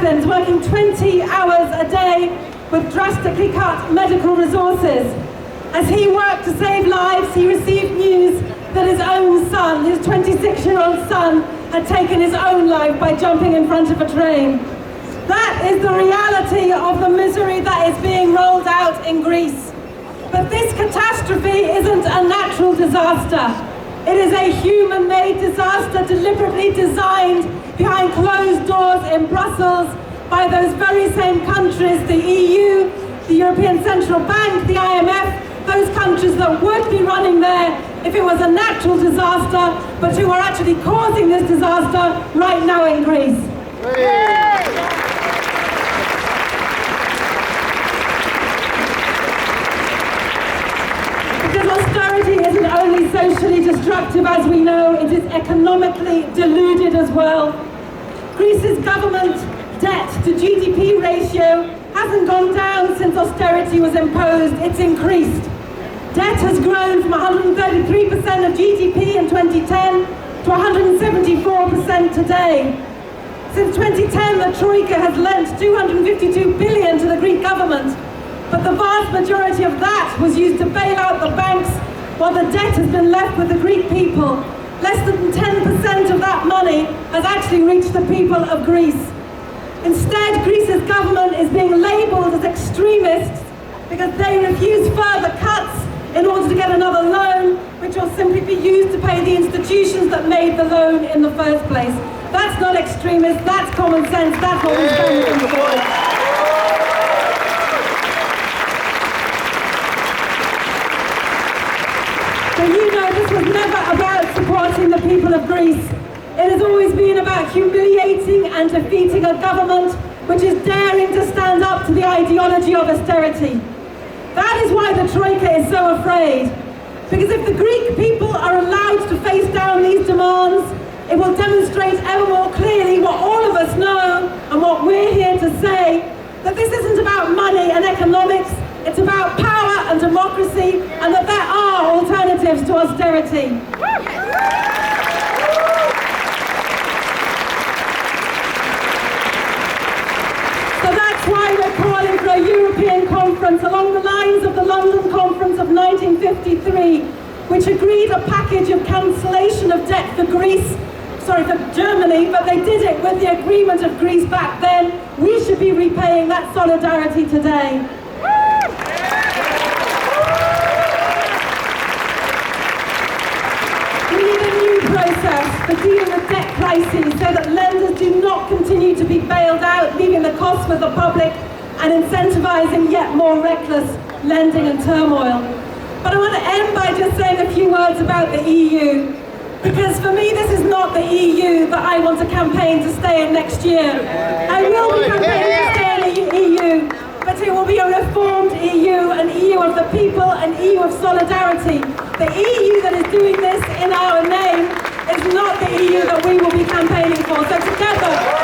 Athens, working 20 hours a day with drastically cut medical resources. As he worked to save lives, he received news that his own son, his 26-year-old son, had taken his own life by jumping in front of a train. That is the reality of the misery that is being rolled out in Greece. But this catastrophe isn't a natural disaster. It is a human-made disaster deliberately designed behind closed doors in Brussels by those very same countries, the EU, the European Central Bank, the IMF, those countries that would be running there if it was a natural disaster, but who are actually causing this disaster right now in Greece. Because austerity isn't only socially destructive, as we know, it is economically deluded as well. Greece's government debt to GDP ratio hasn't gone down since austerity was imposed, it's increased. Debt has grown from 133% of GDP in 2010 to 174% today. Since 2010, the Troika has lent 252 billion to the Greek government, but the vast majority of that was used to bail out the banks, while the debt has been left with the Greek people. Less than 10% of that money has actually reached the people of Greece. Instead, Greece's government is being labelled as extremists because they refuse further cuts in order to get another loan, which will simply be used to pay the institutions that made the loan in the first place. That's not extremist, that's common sense, that's what we stand for. So you know this was never about supporting the people of Greece. It has always been about humiliating and defeating a government which is daring to stand up to the ideology of austerity. That is why the Troika is so afraid. Because if the Greek people are allowed to face down these demands, it will demonstrate ever more clearly what all of us know and what we're here to say, that this isn't about money and economics, it's about power and democracy, and that there are alternatives to austerity. So that's why we're calling for a European conference along the lines of the London Conference of 1953, which agreed a package of cancellation of debt for Germany, but they did it with the agreement of Greece back then. We should be repaying that solidarity today. We need a new process for dealing with debt crises so that lenders do not continue to be bailed out, leaving the cost with the public and incentivizing yet more reckless lending and turmoil. But I want to end by just saying a few words about the EU. Because for me, this is not the EU that I want to campaign to stay in next year. I will be campaigning to stay in the EU, but it will be a reformed EU, an EU of the people, an EU of solidarity. The EU that is doing this in our name is not the EU that we will be campaigning for. So together,